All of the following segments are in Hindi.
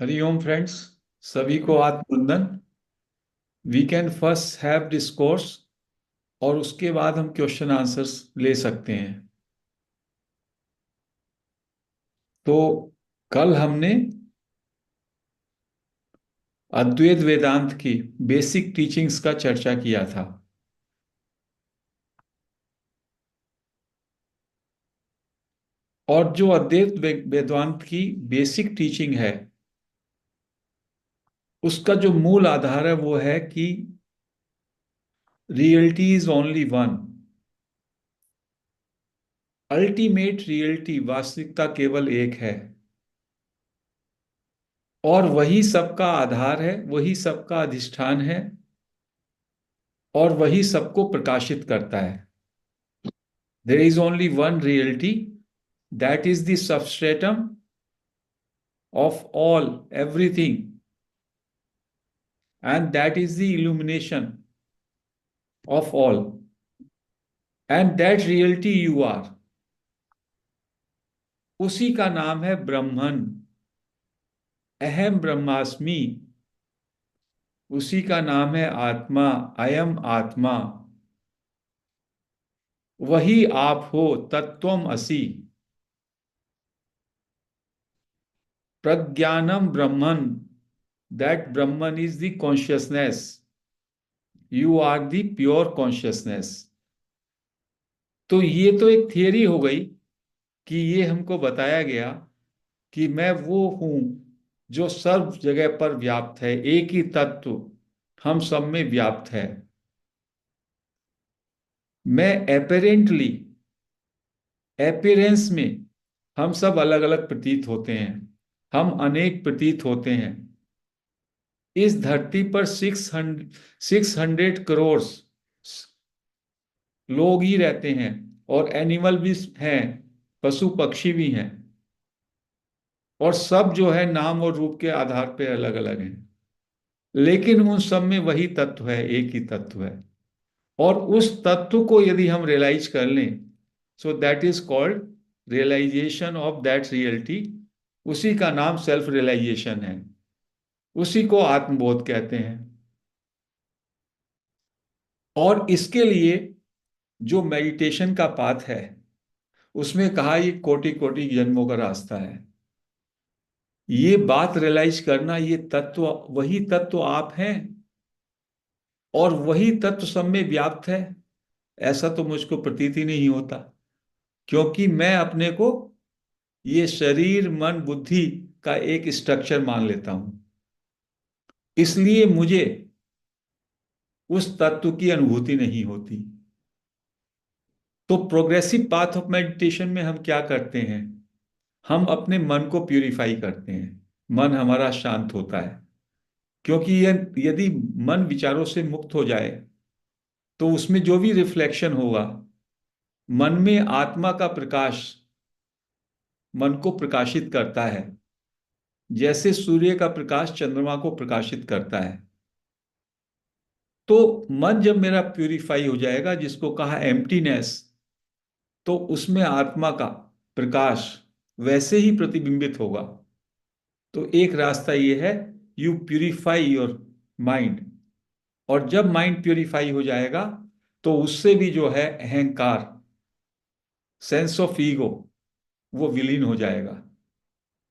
हरिओम फ्रेंड्स। सभी को आत्मवंदन। We can first have discourse और उसके बाद हम क्वेश्चन आंसर्स ले सकते हैं। तो कल हमने अद्वैत वेदांत की बेसिक टीचिंग्स का चर्चा किया था। और जो अद्वैत वेदांत की बेसिक टीचिंग है उसका जो मूल आधार है वो है कि reality is only one. Ultimate reality, वास्तविकता केवल एक है और वही सबका आधार है, वही सबका अधिष्ठान है और वही सबको प्रकाशित करता है। There is only one reality, that is the substratum of all everything, and that is the illumination of all, and that reality you are. उसी का नाम है ब्रह्मन। अहम ब्रह्मास्मि। उसी का नाम है आत्मा। अयम आत्मा। वही आप हो, तत्वम असि। प्रज्ञानम ब्रह्मन, that Brahman is the consciousness. You are the pure consciousness. तो ये तो एक थियरी हो गई कि ये हमको बताया गया कि मैं वो हूं जो सर्व जगह पर व्याप्त है, एक ही तत्व हम सब में व्याप्त है। मैं एपेरेंटली, एपियरेंस में हम सब अलग अलग प्रतीत होते हैं, हम अनेक प्रतीत होते हैं। इस धरती पर 600 करोड़ लोग ही रहते हैं और एनिमल भी हैं, पशु पक्षी भी हैं, और सब जो है नाम और रूप के आधार पे अलग अलग हैं, लेकिन उन सब में वही तत्व है, एक ही तत्व है। और उस तत्व को यदि हम रियलाइज कर लें, so that is called realisation of that reality. उसी का नाम सेल्फ रियलाइजेशन है, उसी को आत्मबोध कहते हैं। और इसके लिए जो मेडिटेशन का पाथ है उसमें कहा ये कोटि कोटि जन्मों का रास्ता है। ये बात रियलाइज करना, ये तत्व, वही तत्व आप हैं और वही तत्व सब में व्याप्त है, ऐसा तो मुझको प्रतीत ही नहीं होता, क्योंकि मैं अपने को ये शरीर मन बुद्धि का एक स्ट्रक्चर मान लेता हूं। इसलिए मुझे उस तत्व की अनुभूति नहीं होती। तो प्रोग्रेसिव पाथ ऑफ मेडिटेशन में हम क्या करते हैं? हम अपने मन को प्यूरिफाई करते हैं, मन हमारा शांत होता है। क्योंकि यदि मन विचारों से मुक्त हो जाए तो उसमें जो भी रिफ्लेक्शन होगा, मन में आत्मा का प्रकाश मन को प्रकाशित करता है, जैसे सूर्य का प्रकाश चंद्रमा को प्रकाशित करता है। तो मन जब मेरा प्यूरिफाई हो जाएगा, जिसको कहा एम्प्टीनेस, तो उसमें आत्मा का प्रकाश वैसे ही प्रतिबिंबित होगा। तो एक रास्ता ये है, यू प्यूरिफाई योर माइंड। और जब माइंड प्यूरिफाई हो जाएगा तो उससे भी जो है अहंकार, सेंस ऑफ ईगो, वो विलीन हो जाएगा।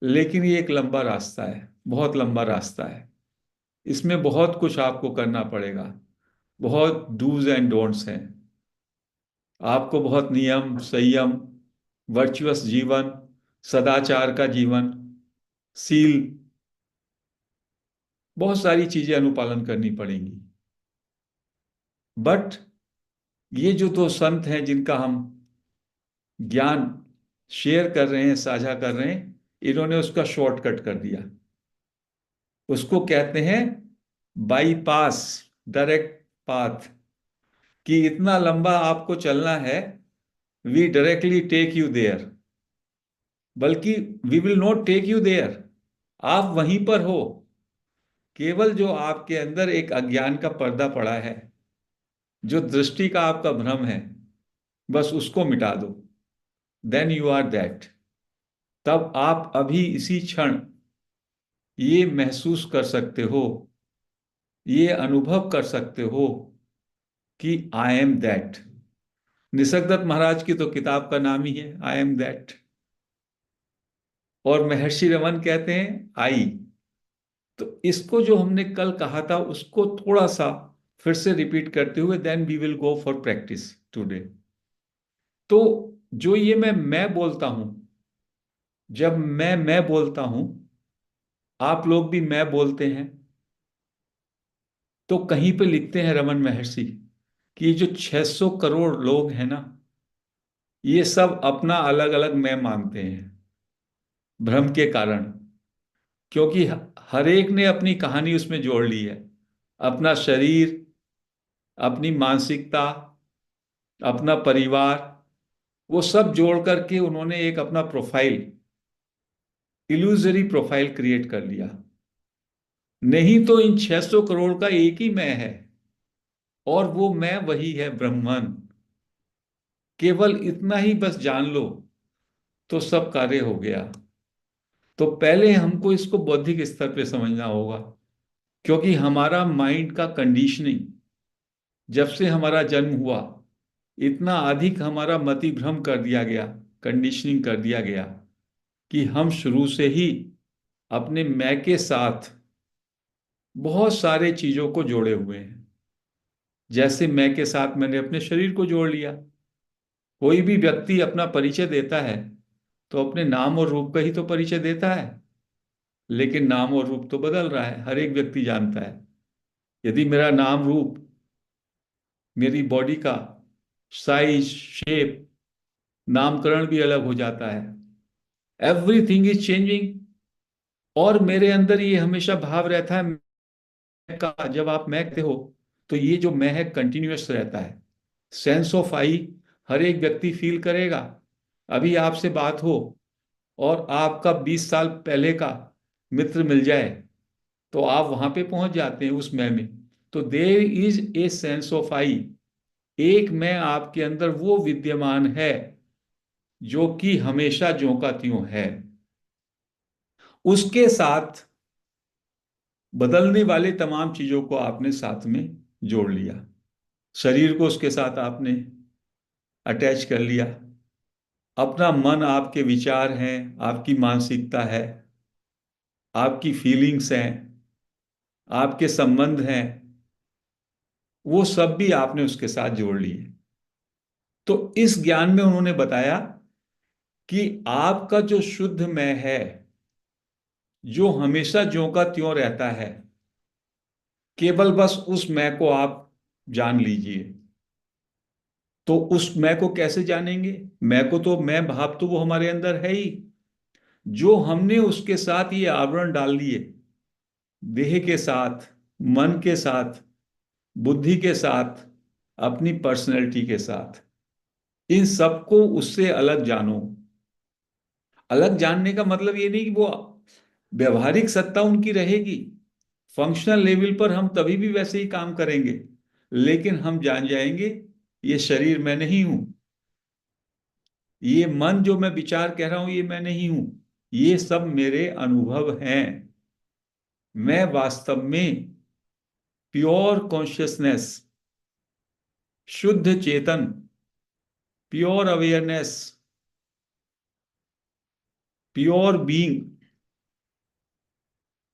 लेकिन ये एक लंबा रास्ता है, बहुत लंबा रास्ता है। इसमें बहुत कुछ आपको करना पड़ेगा, बहुत डूज एंड डोंट्स हैं। आपको बहुत नियम संयम, वर्चुअस जीवन, सदाचार का जीवन, सील, बहुत सारी चीजें अनुपालन करनी पड़ेंगी। बट ये जो दो संत हैं जिनका हम ज्ञान शेयर कर रहे हैं, साझा कर रहे हैं, इन्होंने उसका शॉर्टकट कर दिया। उसको कहते हैं बाईपास, डायरेक्ट पाथ। कि इतना लंबा आपको चलना है, we directly take you there. बल्कि we will not take you there, आप वहीं पर हो। केवल जो आपके अंदर एक अज्ञान का पर्दा पड़ा है, जो दृष्टि का आपका भ्रम है, बस उसको मिटा दो। Then you are that. तब आप अभी इसी क्षण ये महसूस कर सकते हो, ये अनुभव कर सकते हो कि आई एम दैट। निसर्गदत्त महाराज की तो किताब का नाम ही है आई एम दैट। और महर्षि रमन कहते हैं आई। तो इसको जो हमने कल कहा था उसको थोड़ा सा फिर से रिपीट करते हुए then we will go for practice today. तो जो ये मैं बोलता हूं, जब मैं बोलता हूं, आप लोग भी मैं बोलते हैं, तो कहीं पे लिखते हैं रमन महर्षि कि ये जो 600 करोड़ लोग हैं ना, ये सब अपना अलग अलग मैं मानते हैं भ्रम के कारण। क्योंकि हर एक ने अपनी कहानी उसमें जोड़ ली है, अपना शरीर, अपनी मानसिकता, अपना परिवार, वो सब जोड़ करके उन्होंने एक अपना प्रोफाइल, इल्यूजरी प्रोफाइल क्रिएट कर लिया। नहीं तो इन 600 करोड़ का एक ही मैं है, और वो मैं वही है ब्रह्मन। केवल इतना ही बस जान लो तो सब कार्य हो गया। तो पहले हमको इसको बौद्धिक स्तर पे समझना होगा, क्योंकि हमारा माइंड का कंडीशनिंग जब से हमारा जन्म हुआ, इतना अधिक हमारा मति भ्रम कर दिया गया, कंडीशनिंग कर दिया गया, कि हम शुरू से ही अपने मैं के साथ बहुत सारे चीजों को जोड़े हुए हैं। जैसे मैं के साथ मैंने अपने शरीर को जोड़ लिया। कोई भी व्यक्ति अपना परिचय देता है तो अपने नाम और रूप का ही तो परिचय देता है, लेकिन नाम और रूप तो बदल रहा है, हर एक व्यक्ति जानता है। यदि मेरा नाम रूप, मेरी बॉडी का साइज, शेप, नामकरण भी अलग हो जाता है, एवरीथिंग इज चेंजिंग। और मेरे अंदर ये हमेशा भाव रहता है मैं का, जब आप मैं कहते हो तो ये जो मैं है कंटिन्यूअस रहता है। सेंस ऑफ आई हर एक व्यक्ति फील करेगा। अभी आपसे बात हो और आपका 20 साल पहले का मित्र मिल जाए, तो आप वहां पे पहुंच जाते हैं उस मैं में। तो there is a sense of I, एक मैं आपके अंदर वो विद्यमान है जो कि हमेशा ज्यों का त्यों है। उसके साथ बदलने वाले तमाम चीजों को आपने साथ में जोड़ लिया। शरीर को उसके साथ आपने अटैच कर लिया। अपना मन आपके विचार हैं, आपकी मानसिकता है, आपकी फीलिंग्स हैं, आपके संबंध हैं, वो सब भी आपने उसके साथ जोड़ लिए। तो इस ज्ञान में उन्होंने बताया कि आपका जो शुद्ध मैं है, जो हमेशा ज्यों का त्यों रहता है, केवल बस उस मैं को आप जान लीजिए। तो उस मैं को कैसे जानेंगे? मैं को तो मैं भाव तो वो हमारे अंदर है ही, जो हमने उसके साथ ये आवरण डाल दिए, देह के साथ, मन के साथ, बुद्धि के साथ, अपनी पर्सनैलिटी के साथ। इन सबको उससे अलग जानो। अलग जानने का मतलब ये नहीं कि वो व्यवहारिक सत्ता उनकी रहेगी, फंक्शनल लेवल पर हम तभी भी वैसे ही काम करेंगे, लेकिन हम जान जाएंगे ये शरीर मैं नहीं हूं, ये मन जो मैं विचार कह रहा हूं ये मैं नहीं हूं, ये सब मेरे अनुभव हैं। मैं वास्तव में प्योर कॉन्शियसनेस, शुद्ध चेतन, pure awareness, pure being,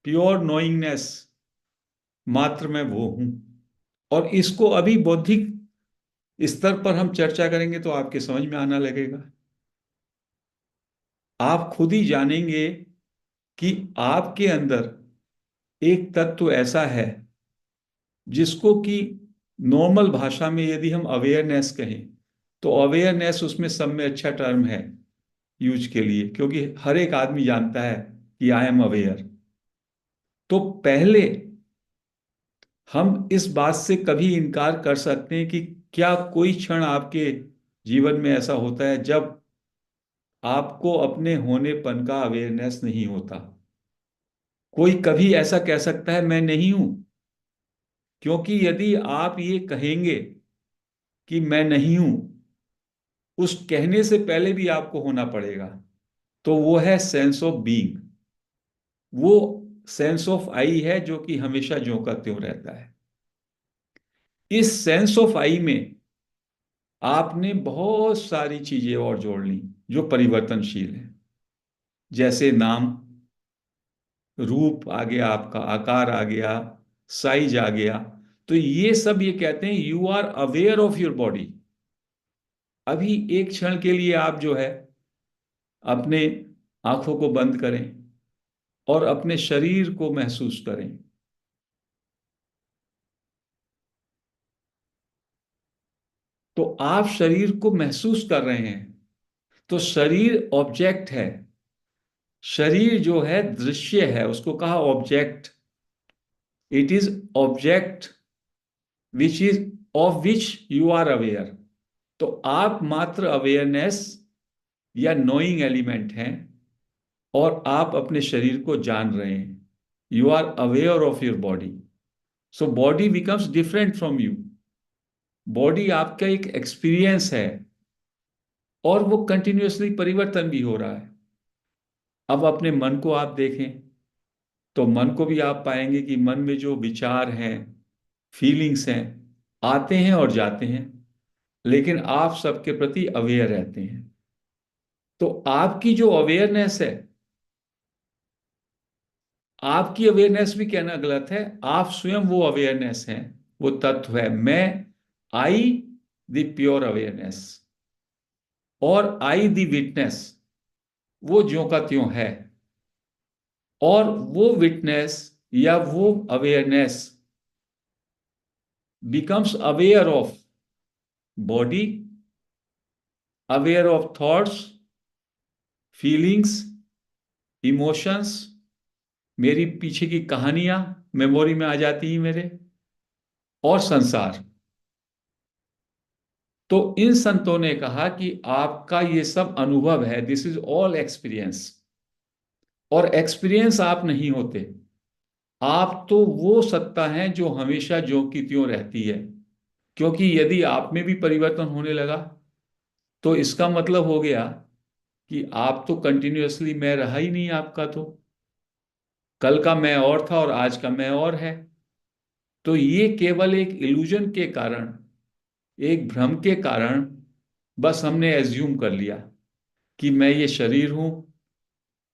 pure knowingness, मात्र मैं वो हूं। और इसको अभी बौद्धिक स्तर पर हम चर्चा करेंगे तो आपके समझ में आना लगेगा। आप खुद ही जानेंगे कि आपके अंदर एक तत्व ऐसा है जिसको कि नॉर्मल भाषा में यदि हम अवेयरनेस कहें, तो अवेयरनेस उसमें सब में अच्छा टर्म है यूज के लिए, क्योंकि हर एक आदमी जानता है कि आई एम अवेयर। तो पहले हम इस बात से कभी इनकार कर सकते हैं कि क्या कोई क्षण आपके जीवन में ऐसा होता है जब आपको अपने होनेपन का अवेयरनेस नहीं होता? कोई कभी ऐसा कह सकता है मैं नहीं हूं? क्योंकि यदि आप ये कहेंगे कि मैं नहीं हूं, उस कहने से पहले भी आपको होना पड़ेगा। तो वो है सेंस ऑफ बीइंग। वो सेंस ऑफ आई है जो कि हमेशा ज्यों का त्यों रहता है। इस सेंस ऑफ आई में आपने बहुत सारी चीजें और जोड़ ली जो परिवर्तनशील है, जैसे नाम, रूप आ गया, आपका आकार आ गया, साइज आ गया। तो ये सब ये कहते हैं you are aware of your body. अभी एक क्षण के लिए आप जो है अपने आंखों को बंद करें और अपने शरीर को महसूस करें। तो आप शरीर को महसूस कर रहे हैं। तो शरीर ऑब्जेक्ट है। शरीर जो है दृश्य है, उसको कहा object. It is object which is of which you are aware. तो आप मात्र अवेयरनेस या नोइंग एलिमेंट हैं और आप अपने शरीर को जान रहे हैं। You are aware of your body. So body becomes different from you. Body आपका एक एक्सपीरियंस है और वो कंटिन्यूअसली परिवर्तन भी हो रहा है। अब अपने मन को आप देखें तो मन को भी आप पाएंगे कि मन में जो विचार हैं, फीलिंग्स हैं, आते हैं और जाते हैं, लेकिन आप सबके प्रति अवेयर रहते हैं। तो आपकी जो अवेयरनेस है, आपकी अवेयरनेस भी कहना गलत है, आप स्वयं वो अवेयरनेस हैं, वो तत्व है। मैं, आई द प्योर अवेयरनेस, और आई द विटनेस, वो ज्यों का त्यों है। और वो विटनेस या वो awareness becomes aware of body, aware of thoughts, feelings, emotions, मेरी पीछे की कहानियां मेमोरी में आ जाती हैं मेरे, और संसार। तो इन संतों ने कहा कि आपका ये सब अनुभव है, दिस इज ऑल एक्सपीरियंस। और एक्सपीरियंस आप नहीं होते, आप तो वो सत्ता है जो हमेशा ज्यों की त्यों रहती है। क्योंकि यदि आप में भी परिवर्तन होने लगा तो इसका मतलब हो गया कि आप तो कंटिन्यूअसली मैं रहा ही नहीं आपका। तो कल का मैं और था और आज का मैं और है। तो ये केवल एक इल्यूजन के कारण, एक भ्रम के कारण बस हमने एज्यूम कर लिया कि मैं ये शरीर हूं,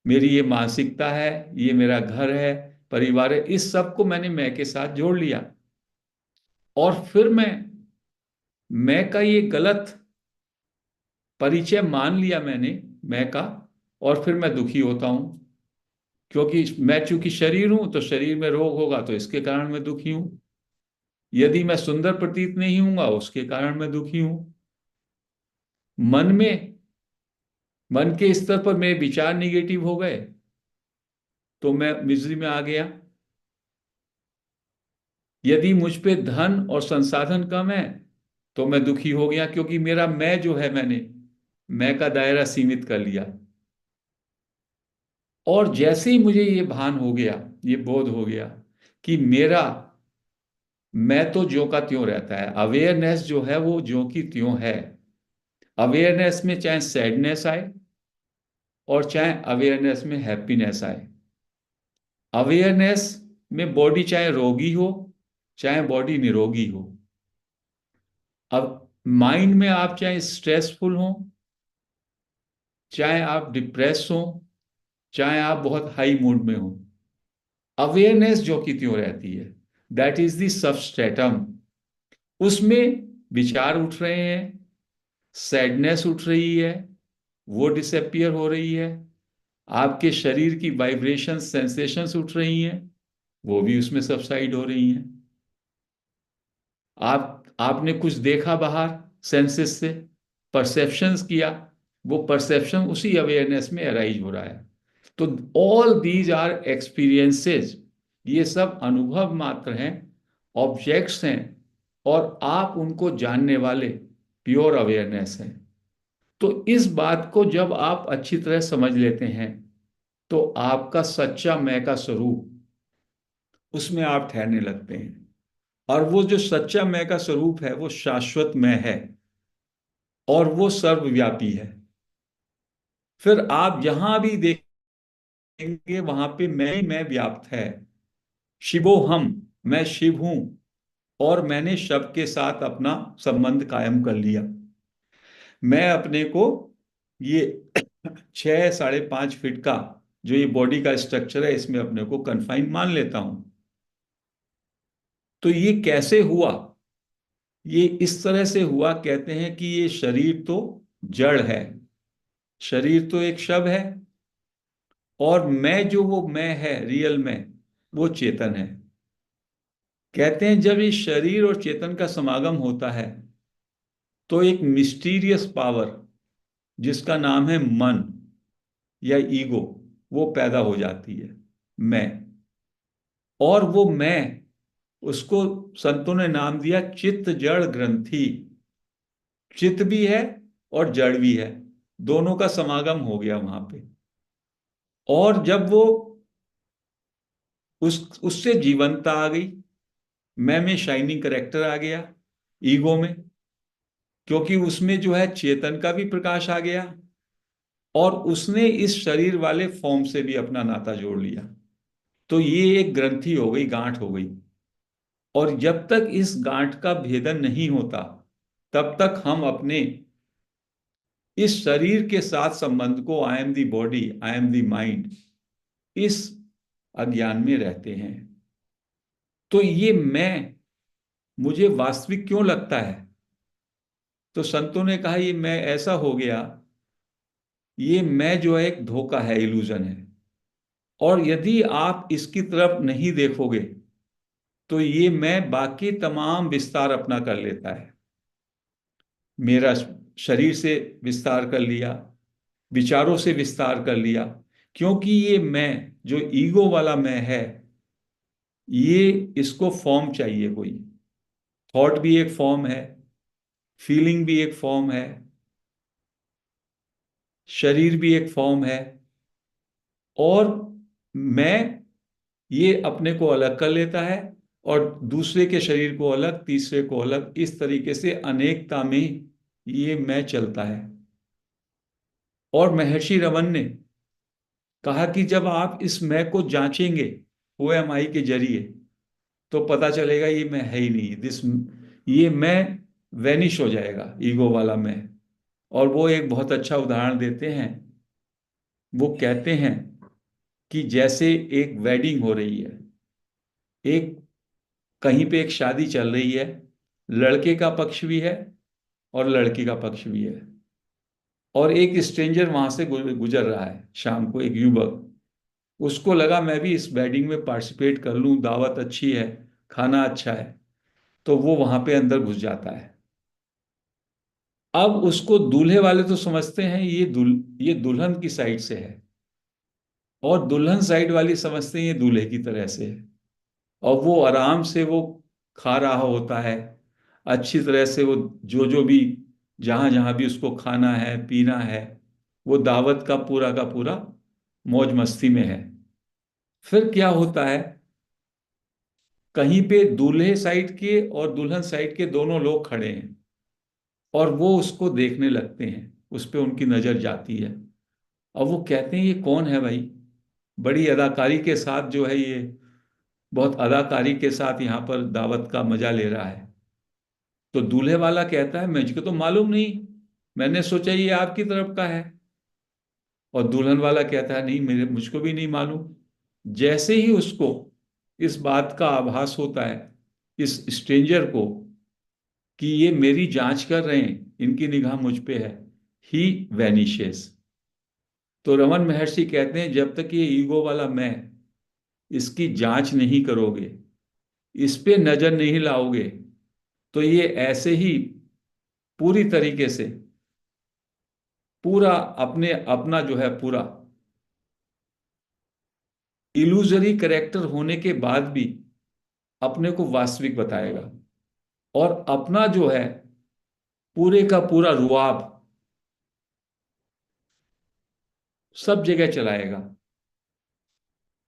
मेरी ये मानसिकता है, ये मेरा घर है, परिवार है, इस सब को मैंने मैं के साथ जोड़ लिया। और फिर मैं का ये गलत परिचय मान लिया मैंने, मैं का। और फिर मैं दुखी होता हूं, क्योंकि मैं चूंकि शरीर हूं तो शरीर में रोग होगा तो इसके कारण मैं दुखी हूं। यदि मैं सुंदर प्रतीत नहीं हूंगा उसके कारण मैं दुखी हूं। मन में, मन के स्तर पर मेरे विचार निगेटिव हो गए तो मैं मिजरी में आ गया। यदि मुझ पे धन और संसाधन कम है तो मैं दुखी हो गया, क्योंकि मेरा मैं जो है, मैं का दायरा सीमित कर लिया। और जैसे ही मुझे ये भान हो गया, ये बोध हो गया कि मेरा मैं तो ज्यों का त्यों रहता है, अवेयरनेस जो है वो ज्यों की त्यों है। अवेयरनेस में चाहे सैडनेस आए और चाहे अवेयरनेस में हैप्पीनेस आए। अवेयरनेस में बॉडी चाहे रोगी हो चाहे बॉडी निरोगी हो। अब माइंड में आप चाहे स्ट्रेसफुल हो, चाहे आप डिप्रेस हो, चाहे आप बहुत हाई मूड में हो, अवेयरनेस जो की त्यों रहती है। That is the substratum. उसमें विचार उठ रहे हैं, सैडनेस उठ रही है, वो डिसअपियर हो रही है। आपके शरीर की वाइब्रेशन सेंसेशंस उठ रही हैं, वो भी उसमें सबसाइड हो रही हैं। आपने कुछ देखा बाहर सेंसेस से, परसेप्शंस किया, वो परसेप्शन उसी अवेयरनेस में अराइज हो रहा है। तो ऑल दीज आर एक्सपीरियंसेस, ये सब अनुभव मात्र हैं, ऑब्जेक्ट्स हैं, और आप उनको जानने वाले प्योर अवेयरनेस हैं। तो इस बात को जब आप अच्छी तरह समझ लेते हैं तो आपका सच्चा मैं का स्वरूप, उसमें आप ठहरने लगते हैं। और वो जो सच्चा मैं का स्वरूप है वो शाश्वत मैं है और वो सर्वव्यापी है। फिर आप जहां भी देख देखेंगे वहां पे मैं ही मैं व्याप्त है। शिवो हम, मैं शिव हूं, और मैंने शव के साथ अपना संबंध कायम कर लिया। मैं अपने को ये 6 साढ़े 5 फीट का जो ये बॉडी का स्ट्रक्चर है इसमें अपने को कन्फाइन मान लेता हूं। तो ये कैसे हुआ? ये इस तरह से हुआ, कहते हैं कि ये शरीर तो जड़ है, शरीर तो एक शव है, और मैं जो वो मैं है रियल में, वो चेतन है। कहते हैं जब ये शरीर और चेतन का समागम होता है तो एक मिस्टीरियस पावर जिसका नाम है मन या ईगो, वो पैदा हो जाती है, मैं। और वो मैं, उसको संतों ने नाम दिया चित्त जड़ ग्रंथि। चित्त भी है और जड़ भी है, दोनों का समागम हो गया वहां पे। और जब वो उससे जीवंतता आ गई, मैं में शाइनिंग करेक्टर आ गया, ईगो में, क्योंकि उसमें जो है चेतन का भी प्रकाश आ गया, और उसने इस शरीर वाले फॉर्म से भी अपना नाता जोड़ लिया। तो ये एक ग्रंथि हो गई, गांठ हो गई। और जब तक इस गांठ का भेदन नहीं होता तब तक हम अपने इस शरीर के साथ संबंध को, I am the body, I am the mind, इस अज्ञान में रहते हैं। तो ये मैं मुझे वास्तविक क्यों लगता है? तो संतों ने कहा ये मैं ऐसा हो गया, ये मैं जो है एक धोखा है, इल्यूजन है। और यदि आप इसकी तरफ नहीं देखोगे तो ये मैं बाकी तमाम विस्तार अपना कर लेता है। मेरा शरीर से विस्तार कर लिया, विचारों से विस्तार कर लिया, क्योंकि ये मैं जो ईगो वाला मैं है, ये इसको फॉर्म चाहिए कोई। थॉट भी एक फॉर्म है, फीलिंग भी एक फॉर्म है, शरीर भी एक फॉर्म है, और मैं ये अपने को अलग कर लेता है, और दूसरे के शरीर को अलग, तीसरे को अलग, इस तरीके से अनेकता में ये मैं चलता है। और महर्षि रमन ने कहा कि जब आप इस मैं को जांचेंगे ओ एम आई के जरिए, तो पता चलेगा ये मैं है ही नहीं, ये मैं वैनिश हो जाएगा, ईगो वाला मैं। और वो एक बहुत अच्छा उदाहरण देते हैं। वो कहते हैं कि जैसे एक वेडिंग हो रही है, एक कहीं पे एक शादी चल रही है, लड़के का पक्ष भी है और लड़की का पक्ष भी है, और एक स्ट्रेंजर वहां से गुजर रहा है शाम को, एक युवक। उसको लगा मैं भी इस वेडिंग में पार्टिसिपेट कर लूं, दावत अच्छी है, खाना अच्छा है, तो वो वहां पे अंदर घुस जाता है। अब उसको दूल्हे वाले तो समझते हैं ये दुल्हन की साइड से है, और दुल्हन साइड वाली समझते हैं ये दूल्हे की तरह से है। और वो आराम से वो खा रहा होता है, अच्छी तरह से वो जो जो भी, जहां जहां भी उसको खाना है पीना है, वो दावत का पूरा मौज मस्ती में है। फिर क्या होता है, कहीं पे दूल्हे साइड के और दुल्हन साइड के दोनों लोग खड़े हैं, और वो उसको देखने लगते हैं, उस पे उनकी नजर जाती है। और वो कहते हैं ये कौन है भाई, बड़ी अदाकारी के साथ जो है ये, बहुत अदाकारी के साथ यहाँ पर दावत का मजा ले रहा है। तो दूल्हे वाला कहता है मुझको तो मालूम नहीं, मैंने सोचा ये आपकी तरफ का है। और दुल्हन वाला कहता है नहीं, मेरे मुझको भी नहीं मालूम। जैसे ही उसको इस बात का आभास होता है, इस स्ट्रेंजर को, कि ये मेरी जांच कर रहे हैं, इनकी निगाह मुझ पे है, ही वैनिशेस। तो रमन महर्षि कहते हैं जब तक ये ईगो वाला मैं, इसकी जांच नहीं करोगे, इस पे नजर नहीं लाओगे, तो ये ऐसे ही पूरी तरीके से पूरा अपने अपना जो है पूरा इल्यूजरी करेक्टर होने के बाद भी अपने को वास्तविक बताएगा, और अपना जो है पूरे का पूरा रुआब सब जगह चलाएगा।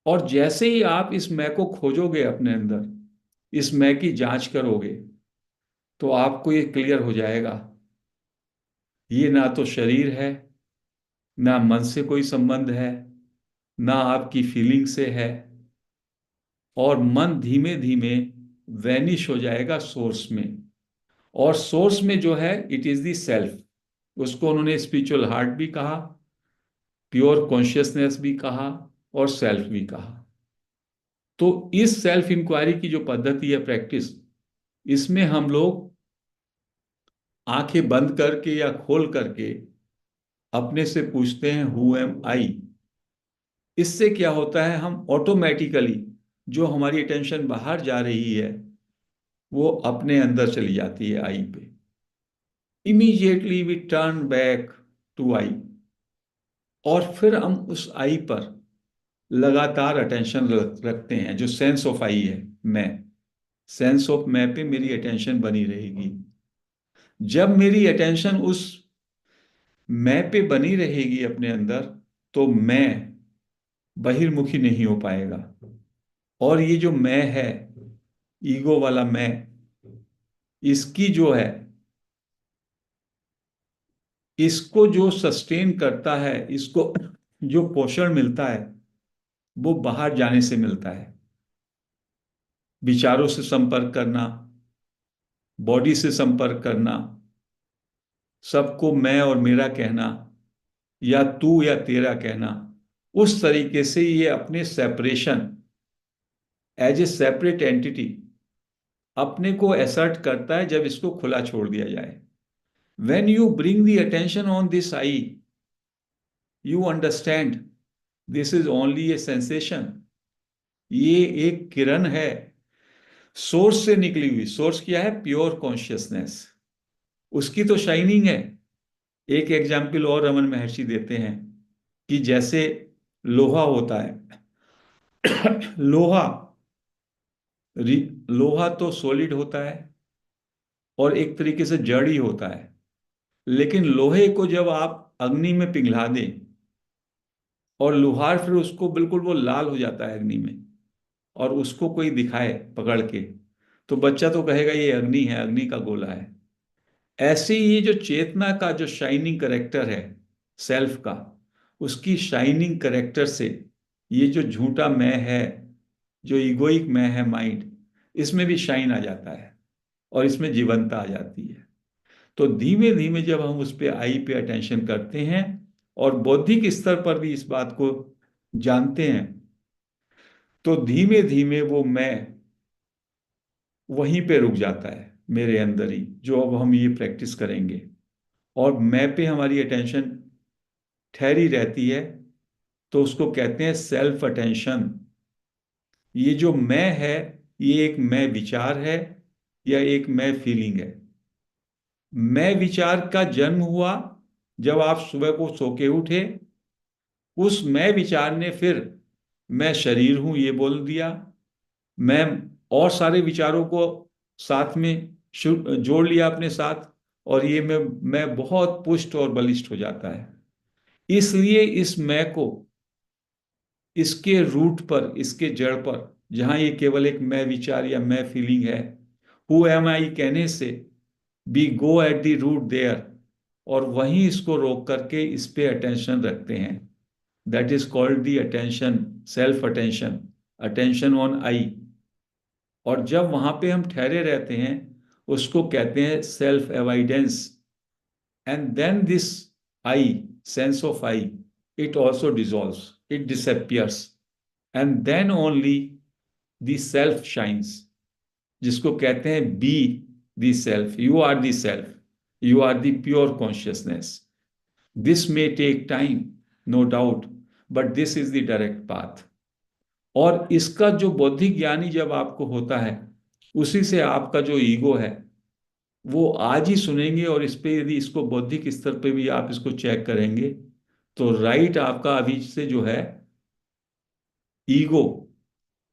और जैसे ही आप इस मैं को खोजोगे अपने अंदर, इस मैं की जांच करोगे, तो आपको ये क्लियर हो जाएगा, ये ना तो शरीर है, ना मन से कोई संबंध है, ना आपकी फीलिंग से है, और मन धीमे धीमे वैनिश हो जाएगा सोर्स में। और सोर्स में जो है, इट इज द सेल्फ। उसको उन्होंने स्पिरिचुअल हार्ट भी कहा, प्योर कॉन्शियसनेस भी कहा, और सेल्फ भी कहा। तो इस सेल्फ इंक्वायरी की जो पद्धति है, प्रैक्टिस, इसमें हम लोग आंखें बंद करके या खोल करके अपने से पूछते हैं, हु एम आई। इससे क्या होता है, हम ऑटोमेटिकली जो हमारी अटेंशन बाहर जा रही है वो अपने अंदर चली जाती है, आई पे। Immediately we turn back to I, और फिर हम उस आई पर लगातार अटेंशन रखते हैं। जो सेंस ऑफ आई है, मैं, सेंस ऑफ मैं पे मेरी अटेंशन बनी रहेगी। जब मेरी अटेंशन उस मैं पे बनी रहेगी अपने अंदर, तो मैं बहिर्मुखी नहीं हो पाएगा। और ये जो मैं है, ईगो वाला मैं, इसकी जो है, इसको जो सस्टेन करता है, इसको जो पोषण मिलता है, वो बाहर जाने से मिलता है। विचारों से संपर्क करना, बॉडी से संपर्क करना, सबको मैं और मेरा कहना, या तू या तेरा कहना, उस तरीके से ये अपने separation, as a separate entity, अपने को एसर्ट करता है जब इसको खुला छोड़ दिया जाए। When you bring the attention on this I, you understand this is only a sensation। ये एक किरण है सोर्स से निकली हुई। सोर्स क्या है? Pure consciousness. उसकी तो शाइनिंग है। एक एग्जाम्पल और रमन महर्षि देते हैं कि जैसे लोहा होता है, लोहा, लोहा तो सॉलिड होता है और एक तरीके से जड़ ही होता है। लेकिन लोहे को जब आप अग्नि में पिघला दें, और लोहार फिर उसको बिल्कुल वो लाल हो जाता है अग्नि में, और उसको कोई दिखाए पकड़ के, तो बच्चा तो कहेगा ये अग्नि है, अग्नि का गोला है। ऐसे ही ये जो चेतना का जो शाइनिंग करेक्टर है सेल्फ का, उसकी शाइनिंग करेक्टर से ये जो झूठा मैं है, जो इगोइक मैं है माइंड, इसमें भी शाइन आ जाता है और इसमें जीवंतता आ जाती है। तो धीमे धीमे जब हम उस पे आई पे अटेंशन करते हैं और बौद्धिक स्तर पर भी इस बात को जानते हैं, तो धीमे धीमे वो मैं वहीं पे रुक जाता है मेरे अंदर ही, जो अब हम ये प्रैक्टिस करेंगे। और मैं पे हमारी अटेंशन ठहरी रहती है, तो उसको कहते हैं सेल्फ अटेंशन। ये जो मैं है, ये एक मैं विचार है या एक मैं फीलिंग है। मैं विचार का जन्म हुआ जब आप सुबह को सो के उठे। उस मैं विचार ने फिर मैं शरीर हूं ये बोल दिया। मैं और सारे विचारों को साथ में जोड़ लिया अपने साथ, और ये मैं बहुत पुष्ट और बलिष्ठ हो जाता है। इसलिए इस मैं को, इसके रूट पर, इसके जड़ पर, जहां ये केवल एक मैं विचार या मैं फीलिंग है, हु एम आई कहने से we go at the root there, और वहीं इसको रोक करके इस पे अटेंशन रखते हैं। That is called the attention, self attention, attention on I. और जब वहां पे हम ठहरे रहते हैं, उसको कहते हैं self evidence. And then this I, sense of I, it also dissolves, it disappears, and then only the self shines, जिसको कहते हैं be the self. You are the self, you are the pure consciousness. This may take time, no doubt, but this is the direct path. और इसका जो बौद्धिक ज्ञानी जब आपको होता है, उसी से आपका जो ईगो है वो आज ही सुनेंगे। और इस पे यदि इसको बौद्धिक स्तर पे भी आप इसको चेक करेंगे, तो राइट आपका अभी से जो है ईगो,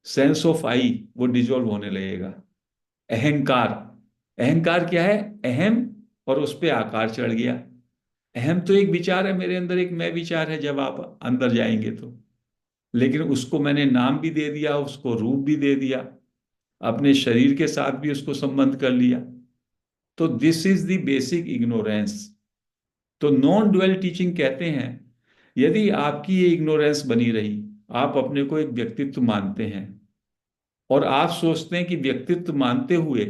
सेंस ऑफ आई, वो डिजोल्व होने लगेगा। अहंकार, अहंकार क्या है? अहम, और उस पे आकार चढ़ गया। अहम तो एक विचार है मेरे अंदर, एक मैं विचार है जब आप अंदर जाएंगे तो। लेकिन उसको मैंने नाम भी दे दिया, उसको रूप भी दे दिया, अपने शरीर के साथ भी उसको संबंध कर लिया। तो this is the basic ignorance. तो नॉन डुअल टीचिंग कहते हैं, यदि आपकी ये इग्नोरेंस बनी रही, आप अपने को एक व्यक्तित्व मानते हैं और आप सोचते हैं कि व्यक्तित्व मानते हुए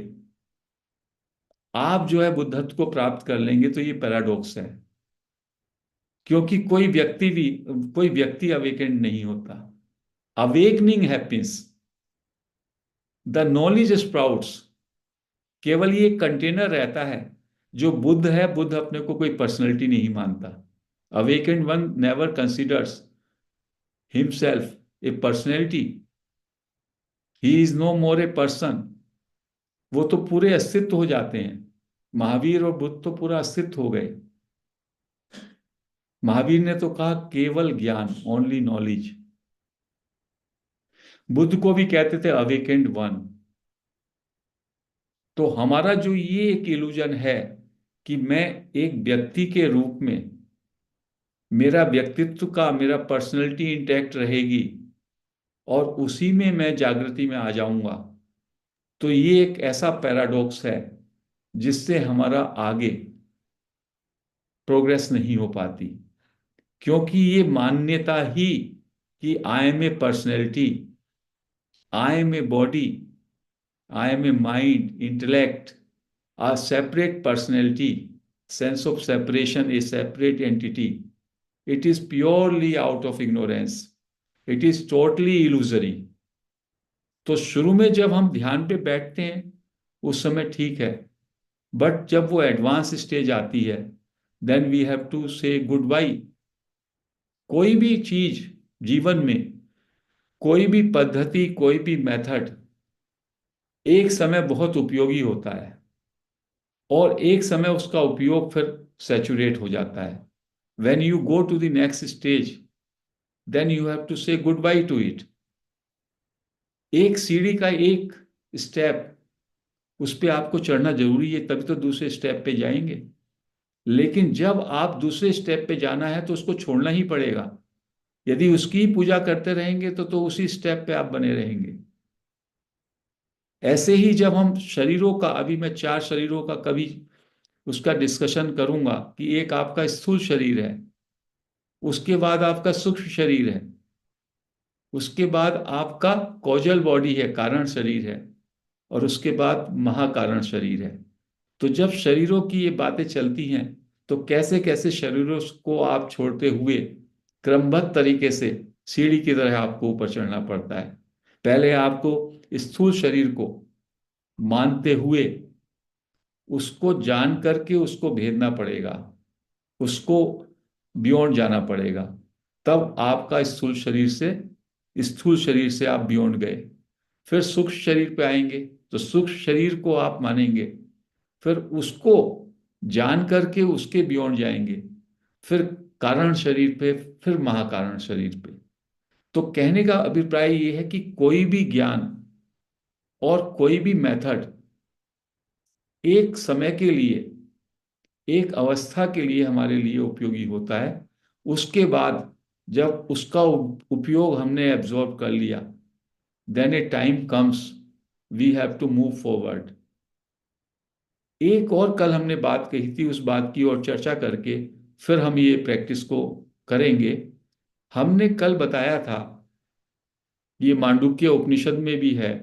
आप जो है बुद्धत्व को प्राप्त कर लेंगे, तो ये पैराडॉक्स है। क्योंकि कोई व्यक्ति अवेकेंड नहीं होता। Awakening happens, the knowledge sprouts. केवल ये एक कंटेनर रहता है। जो बुद्ध है, बुद्ध अपने को कोई पर्सनैलिटी नहीं मानता। Awakened one never considers himself a personality. He is no more a person. वो तो पूरे अस्तित्व हो जाते हैं। महावीर और बुद्ध तो पूरा अस्तित्व हो गए। महावीर ने तो कहा केवल ज्ञान, ओनली नॉलेज। बुद्ध को भी कहते थे अवेकेंड वन। तो हमारा जो ये एक इल्यूजन है कि मैं एक व्यक्ति के रूप में, मेरा व्यक्तित्व का, मेरा पर्सनैलिटी इंटैक्ट रहेगी और उसी में मैं जागृति में आ जाऊंगा, तो ये एक ऐसा पैराडॉक्स है जिससे हमारा आगे प्रोग्रेस नहीं हो पाती। क्योंकि ये मान्यता ही कि I am a personality, I am a body, I am a mind, intellect, a separate personality, sense of separation, a separate entity. It is purely out of ignorance. It is totally illusory. तो शुरू में जब हम ध्यान पे बैठते हैं उस समय ठीक है, बट जब वो एडवांस स्टेज आती है, देन वी हैव टू से गुड बाई। कोई भी चीज जीवन में, कोई भी पद्धति, कोई भी मेथड एक समय बहुत उपयोगी होता है और एक समय उसका उपयोग फिर सैचुरेट हो जाता है। When you go to the next stage, then you have to say goodbye to it. एक सीढ़ी का एक स्टेप, उस पे आपको चढ़ना जरूरी है, तभी तो दूसरे स्टेप पे जाएंगे। लेकिन जब आप दूसरे स्टेप पे जाना है तो उसको छोड़ना ही पड़ेगा। यदि उसकी ही पूजा करते रहेंगे तो उसी स्टेप पे आप बने रहेंगे। ऐसे ही जब हम शरीरों का, अभी मैं 4 शरीरों का कभी उसका डिस्कशन करूंगा कि एक आपका स्थूल शरीर है, उसके बाद आपका सूक्ष्म शरीर है, उसके बाद आपका कॉजल बॉडी है, कारण शरीर है, और उसके बाद महाकारण शरीर है। तो जब शरीरों की ये बातें चलती हैं तो कैसे कैसे शरीरों को आप छोड़ते हुए क्रमबद्ध तरीके से सीढ़ी की तरह आपको ऊपर चढ़ना पड़ता है। पहले आपको स्थूल शरीर को मानते हुए उसको जान करके उसको भेदना पड़ेगा, उसको बियॉन्ड जाना पड़ेगा। तब आपका स्थूल शरीर से आप बियॉन्ड गए। फिर सूक्ष्म शरीर पे आएंगे तो सूक्ष्म शरीर को आप मानेंगे, फिर उसको जान करके उसके बियॉन्ड जाएंगे, फिर कारण शरीर पे, फिर महाकारण शरीर पे। तो कहने का अभिप्राय ये है कि कोई भी ज्ञान और कोई भी मेथड एक समय के लिए, एक अवस्था के लिए हमारे लिए उपयोगी होता है। उसके बाद जब उसका उपयोग हमने एब्जॉर्ब कर लिया, then a time comes we have to move forward. एक और कल हमने बात कही थी, उस बात की और चर्चा करके फिर हम ये प्रैक्टिस को करेंगे। हमने कल बताया था, ये मांडुक्य उपनिषद में भी है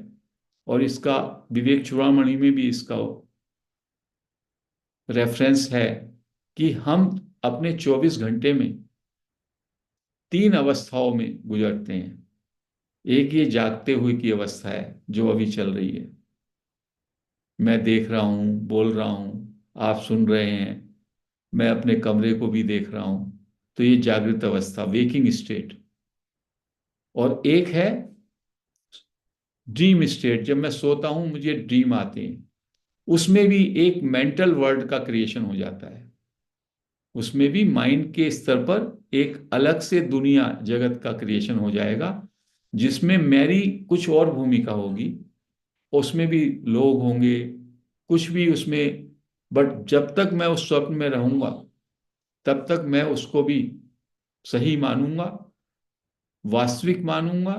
और इसका विवेक चूड़ामणि में भी इसका रेफरेंस है कि हम अपने 24 घंटे में 3 अवस्थाओं में गुजरते हैं। एक ये जागते हुए की अवस्था है जो अभी चल रही है, मैं देख रहा हूं, बोल रहा हूं, आप सुन रहे हैं, मैं अपने कमरे को भी देख रहा हूं। तो ये जागृत अवस्था, वेकिंग स्टेट। और एक है ड्रीम स्टेट, जब मैं सोता हूं मुझे ड्रीम आते हैं। उसमें भी एक मेंटल वर्ल्ड का क्रिएशन हो जाता है, उसमें भी माइंड के स्तर पर एक अलग से दुनिया, जगत का क्रिएशन हो जाएगा, जिसमें मेरी कुछ और भूमिका होगी। उसमें भी लोग होंगे, कुछ भी उसमें। बट जब तक मैं उस स्वप्न में रहूंगा तब तक मैं उसको भी सही मानूंगा, वास्तविक मानूंगा।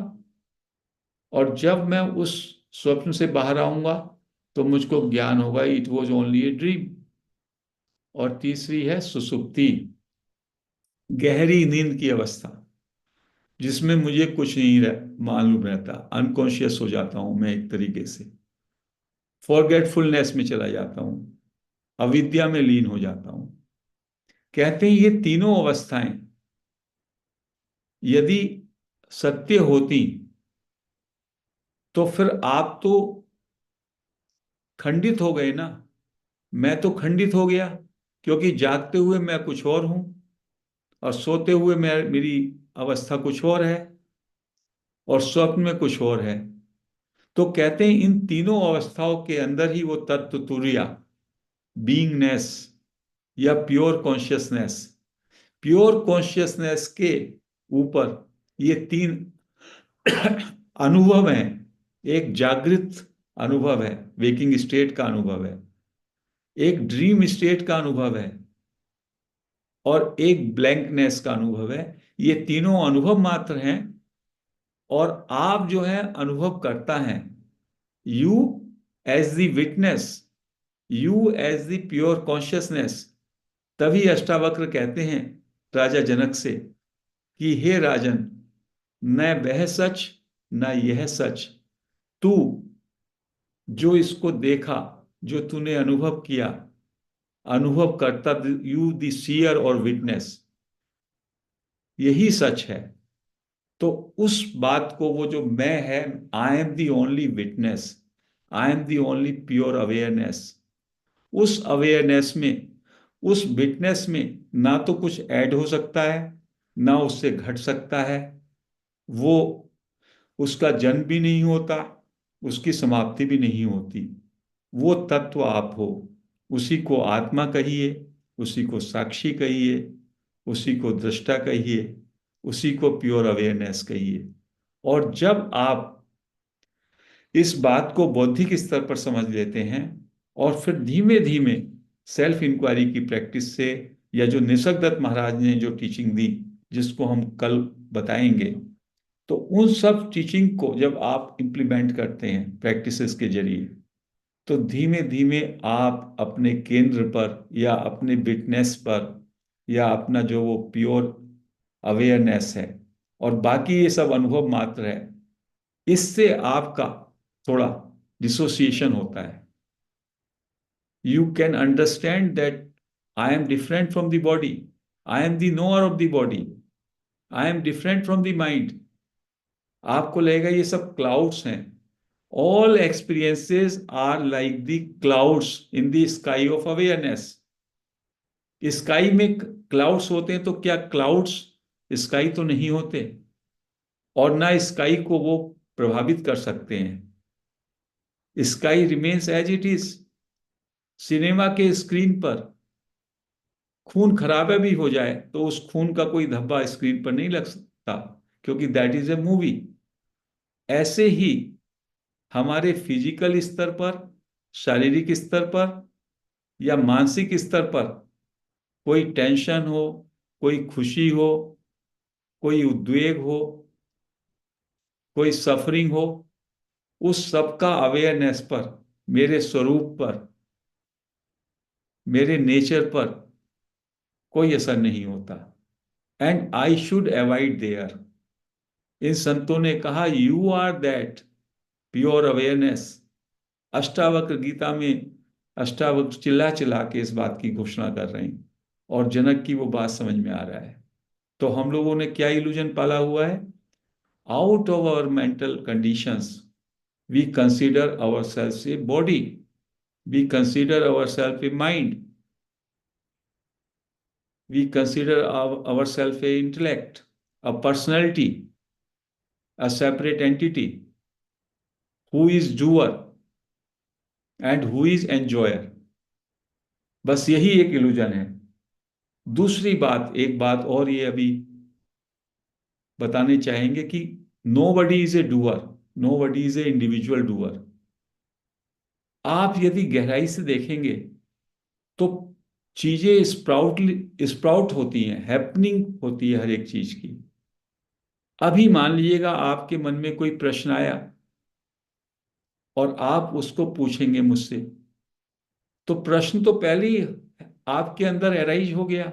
और जब मैं उस स्वप्न से बाहर आऊंगा तो मुझको ज्ञान होगा it was only a dream. और तीसरी है सुसुप्ति, गहरी नींद की अवस्था। जिसमें मुझे कुछ नहीं मालूम रहता, अनकॉन्शियस हो जाता हूं मैं, एक तरीके से फॉरगेटफुलनेस में चला जाता हूं, अविद्या में लीन हो जाता हूं। कहते हैं ये तीनों अवस्थाएं यदि सत्य होती तो फिर आप तो खंडित हो गए ना, मैं तो खंडित हो गया, क्योंकि जागते हुए मैं कुछ और हूं और सोते हुए मैं, मेरी अवस्था कुछ और है और स्वप्न में कुछ और है। तो कहते हैं इन तीनों अवस्थाओं के अंदर ही वो तत्व तुर्या, बीइंगनेस या प्योर कॉन्शियसनेस, प्योर कॉन्शियसनेस के ऊपर ये तीन अनुभव हैं। एक जागृत अनुभव है, वेकिंग स्टेट का अनुभव है, एक ड्रीम स्टेट का अनुभव है और एक ब्लैंकनेस का अनुभव है। ये तीनों अनुभव मात्र हैं और आप जो है अनुभव करता है, you as the witness, you as the pure consciousness. तभी अष्टावक्र कहते हैं राजा जनक से कि हे राजन, न वह सच न यह सच, तू जो इसको देखा, जो तूने अनुभव किया, अनुभव करता, यू द सीयर और विटनेस, यही सच है। तो उस बात को, वो जो मैं है, I am the only witness, I am the only pure awareness, उस अवेयरनेस में, उस विटनेस में ना तो कुछ ऐड हो सकता है ना उससे घट सकता है। वो, उसका जन्म भी नहीं होता, उसकी समाप्ति भी नहीं होती। वो तत्व आप हो, उसी को आत्मा कहिए, उसी को साक्षी कहिए, उसी को दृष्टा कहिए, उसी को प्योर अवेयरनेस कहिए। और जब आप इस बात को बौद्धिक स्तर पर समझ लेते हैं और फिर धीमे धीमे सेल्फ इंक्वायरी की प्रैक्टिस से, या जो निसर्गदत्त महाराज ने जो टीचिंग दी, जिसको हम कल बताएंगे, तो उन सब टीचिंग को जब आप इम्प्लीमेंट करते हैं प्रैक्टिसेस के जरिए, तो धीमे धीमे आप अपने केंद्र पर या अपने विटनेस पर या अपना जो वो प्योर अवेयरनेस है, और बाकी ये सब अनुभव मात्र है, इससे आपका थोड़ा डिसोसिएशन होता है। You can understand that I am different from the body, I am the knower of the body, I am different from the mind. आपको लगेगा ये सब क्लाउड्स हैं। All experiences are like the clouds in the sky of awareness. Sky में क्लाउड्स होते हैं, तो क्या क्लाउड्स स्काई तो नहीं होते, और ना स्काई को वो प्रभावित कर सकते हैं। Sky remains as it is. Cinema के स्क्रीन पर खून खराबा भी हो जाए तो उस खून का कोई धब्बा स्क्रीन पर नहीं लग सकता, क्योंकि दैट इज ए मूवी। ऐसे ही हमारे फिजिकल स्तर पर, शारीरिक स्तर पर या मानसिक स्तर पर कोई टेंशन हो, कोई खुशी हो, कोई उद्वेग हो, कोई सफरिंग हो, उस सब का अवेयरनेस पर, मेरे स्वरूप पर, मेरे नेचर पर कोई असर नहीं होता। And I should avoid there. इन संतों ने कहा you are that pure awareness. Ashtavakra Gita में अष्टावक्र चिल्ला चिल्ला के इस बात की घोषणा कर रहे हैं, और जनक की वो बात समझ में आ रहा है। तो हम लोगों ने क्या इल्यूजन पाला हुआ है? Out of our mental conditions we consider ourself a body, we consider ourself a mind, we consider ourselves a intellect, a personality, a separate entity who is doer and who is enjoyer। बस यही एक इल्यूजन है। दूसरी बात, एक बात और ये अभी बताने चाहेंगे कि nobody is a doer, nobody is an individual doer. आप यदि गहराई से देखेंगे तो चीजें स्प्राउट होती हैं, हैपनिंग होती है हर एक चीज की। अभी मान लीजिएगा आपके मन में कोई प्रश्न आया और आप उसको पूछेंगे मुझसे, तो प्रश्न तो पहले ही आपके अंदर अराइज हो गया,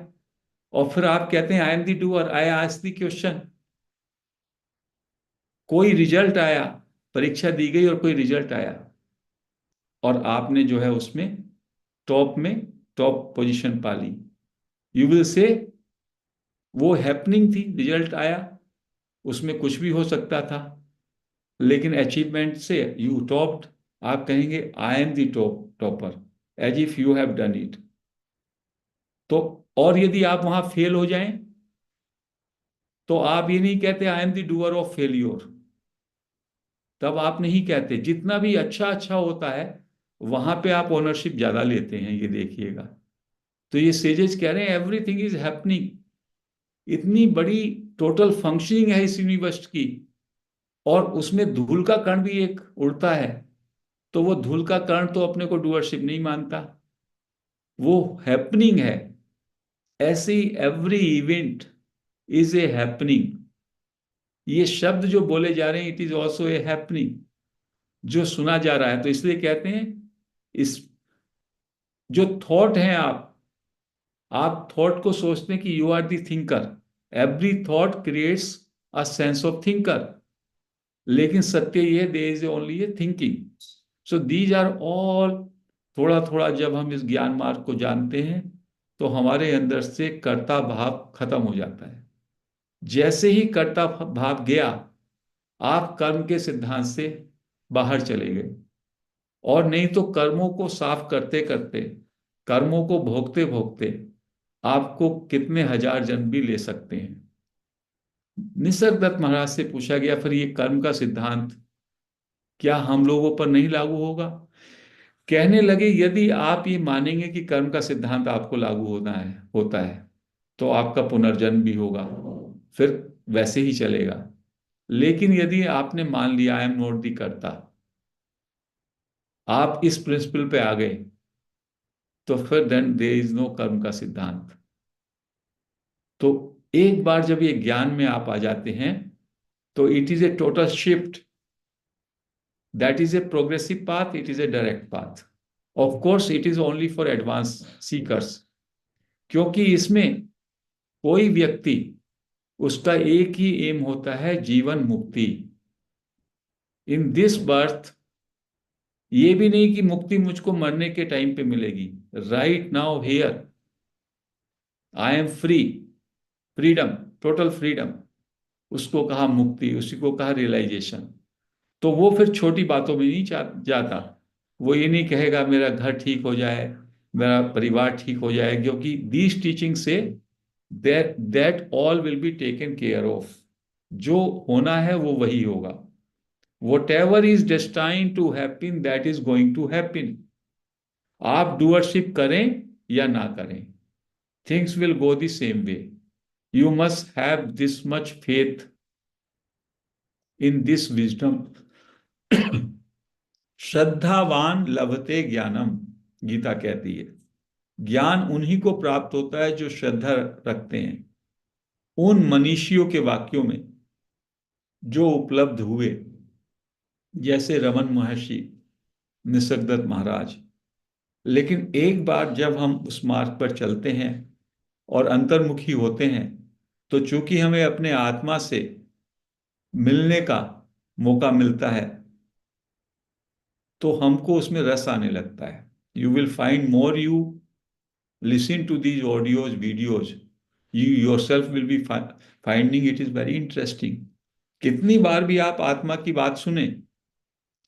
और फिर आप कहते हैं आई am the doer, I ask the question. कोई रिजल्ट आया, परीक्षा दी गई और कोई रिजल्ट आया, और आपने जो है उसमें टॉप में टॉप पोजीशन पा ली, यू विल से वो हैपनिंग थी, रिजल्ट आया, उसमें कुछ भी हो सकता था, लेकिन अचीवमेंट से यू टॉप्ड, आप कहेंगे I am the topper, as if you have done it. तो और यदि आप वहां फेल हो जाएं, तो आप ये नहीं कहते आई am the doer of failure, तब आप नहीं कहते। जितना भी अच्छा अच्छा होता है वहां पे आप ओनरशिप ज्यादा लेते हैं, ये देखिएगा। तो ये सेजेस कह रहे हैं एवरीथिंग इज हैपनिंग, इतनी बड़ी टोटल फंक्शनिंग है इस यूनिवर्स की, और उसमें धूल का कण भी एक उड़ता है, तो वो धूल का कण तो अपने को डूअरशिप नहीं मानता, वो हैपनिंग है। ऐसी every event is a happening, ये शब्द जो बोले जा रहे हैं, it is also a happening, जो सुना जा रहा है। तो इसलिए कहते हैं इस जो थॉट है, आप थॉट को सोचते हैं कि you are the thinker, every thought creates a sense of thinker, लेकिन सत्य ये there is only a thinking. So these are all, थोड़ा थोड़ा जब हम इस ज्ञान मार्ग को जानते हैं तो हमारे अंदर से कर्ता भाव खत्म हो जाता है। जैसे ही कर्ता भाव गया, आप कर्म के सिद्धांत से बाहर चले गए, और नहीं तो कर्मों को साफ करते करते, कर्मों को भोगते भोगते आपको कितने हजार जन्म भी ले सकते हैं। निसर्गदत्त महाराज से पूछा गया, फिर ये कर्म का सिद्धांत क्या हम लोगों पर नहीं लागू होगा? कहने लगे, यदि आप ये मानेंगे कि कर्म का सिद्धांत आपको लागू होता है तो आपका पुनर्जन्म भी होगा, फिर वैसे ही चलेगा। लेकिन यदि आपने मान लिया आई एम नॉट दी कर्ता, आप इस प्रिंसिपल पे आ गए, तो फिर देन देयर इज नो कर्म का सिद्धांत। तो एक बार जब ये ज्ञान में आप आ जाते हैं, तो it is a total shift, that is a progressive path, it is a direct path. Of course it is only for advance seekers, क्योंकि इसमें कोई व्यक्ति, उसका एक ही एम होता है, जीवन मुक्ति इन दिस बर्थ। ये भी नहीं कि मुक्ति मुझको मरने के टाइम पे मिलेगी, right now here I am free, freedom, total freedom, उसको कहा मुक्ति, उसी को कहा रियलाइजेशन। तो वो फिर छोटी बातों में नहीं जाता, वो ये नहीं कहेगा मेरा घर ठीक हो जाए, मेरा परिवार ठीक हो जाए, क्योंकि these teaching say that all will be taken care of, जो होना है वो वही होगा। Whatever is destined to happen, that is going to happen. आप डूअरशिप करें या ना करें, things will go the same way. You must have this much faith in this wisdom. श्रद्धावान लभते ज्ञानम, गीता कहती है। ज्ञान उन्हीं को प्राप्त होता है जो श्रद्धा रखते हैं उन मनीषियों के वाक्यों में जो उपलब्ध हुए, जैसे रमन महर्षि, निसर्गदत्त महाराज। लेकिन एक बार जब हम उस मार्ग पर चलते हैं और अंतर्मुखी होते हैं, तो चूंकि हमें अपने आत्मा से मिलने का मौका मिलता है, तो हमको उसमें रस आने लगता है। You will find more you listen to these audios videos, you yourself will be finding it is very interesting. कितनी बार भी आप आत्मा की बात सुने,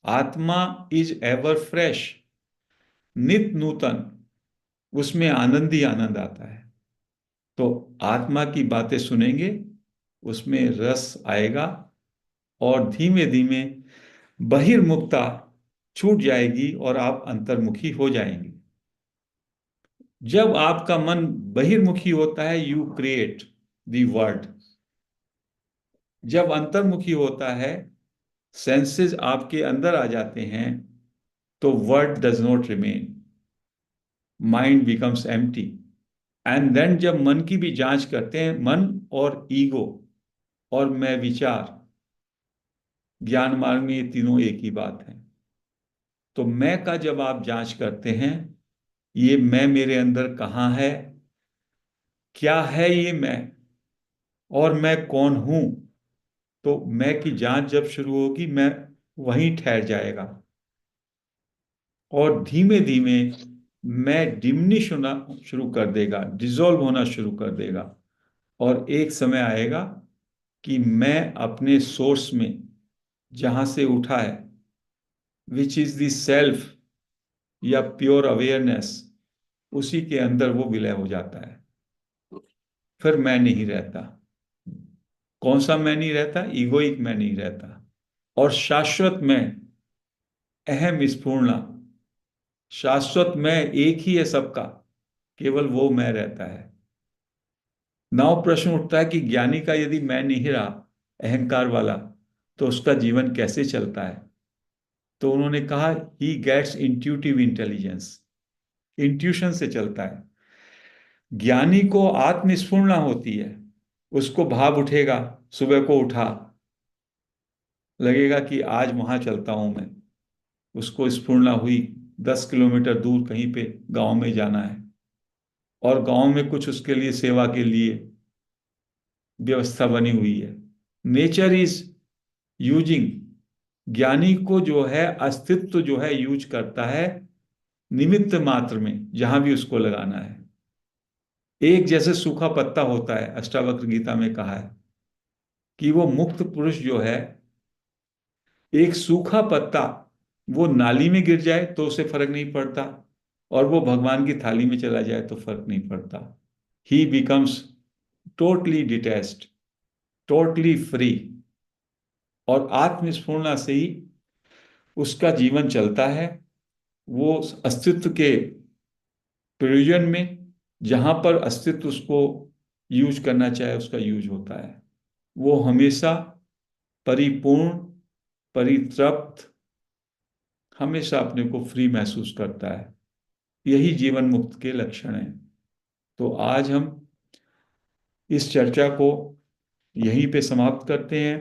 आत्मा इज एवर फ्रेश, नित नूतन, उसमें आनंद ही आनंद आता है। तो आत्मा की बातें सुनेंगे, उसमें रस आएगा, और धीमे धीमे बहिर्मुखता छूट जाएगी और आप अंतर्मुखी हो जाएंगे। जब आपका मन बहिर्मुखी होता है, यू क्रिएट द वर्ल्ड। जब अंतर्मुखी होता है, सेंसेस आपके अंदर आ जाते हैं, तो word does not remain, mind becomes empty. And then जब मन की भी जांच करते हैं, मन और ईगो और मैं विचार, ज्ञान मार्ग में ये तीनों एक ही बात है। तो मैं का जब आप जांच करते हैं, ये मैं मेरे अंदर कहाँ है, क्या है ये मैं, और मैं कौन हूं, तो मैं की जांच जब शुरू होगी, मैं वहीं ठहर जाएगा, और धीमे धीमे मैं डिमिनिश होना शुरू कर देगा, डिसॉल्व होना शुरू कर देगा। और एक समय आएगा कि मैं अपने सोर्स में, जहां से उठा है, विच इज द सेल्फ या प्योर अवेयरनेस, उसी के अंदर वो विलय हो जाता है। फिर मैं नहीं रहता। कौन सा मैं नहीं रहता? इगोइक मैं नहीं रहता। और शाश्वत मैं, अहम स्फूर्णा, शाश्वत मैं एक ही है सबका, केवल वो मैं रहता है। नाउ प्रश्न उठता है कि ज्ञानी का यदि मैं नहीं रहा, अहंकार वाला, तो उसका जीवन कैसे चलता है? तो उन्होंने कहा, he gets intuitive intelligence, intuition से चलता है। ज्ञानी को आत्मस्फुरणा होती है, उसको भाव उठेगा, सुबह को उठा, लगेगा कि आज वहां चलता हूं मैं। उसको स्फुरणा हुई, 10 किलोमीटर दूर कहीं पे गांव में जाना है, और गांव में कुछ उसके लिए सेवा के लिए व्यवस्था बनी हुई है। नेचर इज यूजिंग, ज्ञानी को जो है अस्तित्व जो है यूज करता है, निमित्त मात्र में जहां भी उसको लगाना है। एक जैसे सूखा पत्ता होता है, अष्टावक्र गीता में कहा है कि वो मुक्त पुरुष जो है, एक सूखा पत्ता, वो नाली में गिर जाए तो उसे फर्क नहीं पड़ता, और वो भगवान की थाली में चला जाए तो फर्क नहीं पड़ता। ही becomes totally detached, totally free, और आत्मस्फूर्णा से ही उसका जीवन चलता है। वो अस्तित्व के प्रयोजन में, जहां पर अस्तित्व उसको यूज करना चाहे, उसका यूज होता है। वो हमेशा परिपूर्ण, परितृप्त, हमेशा अपने को फ्री महसूस करता है। यही जीवन मुक्त के लक्षण हैं। तो आज हम इस चर्चा को यहीं पे समाप्त करते हैं।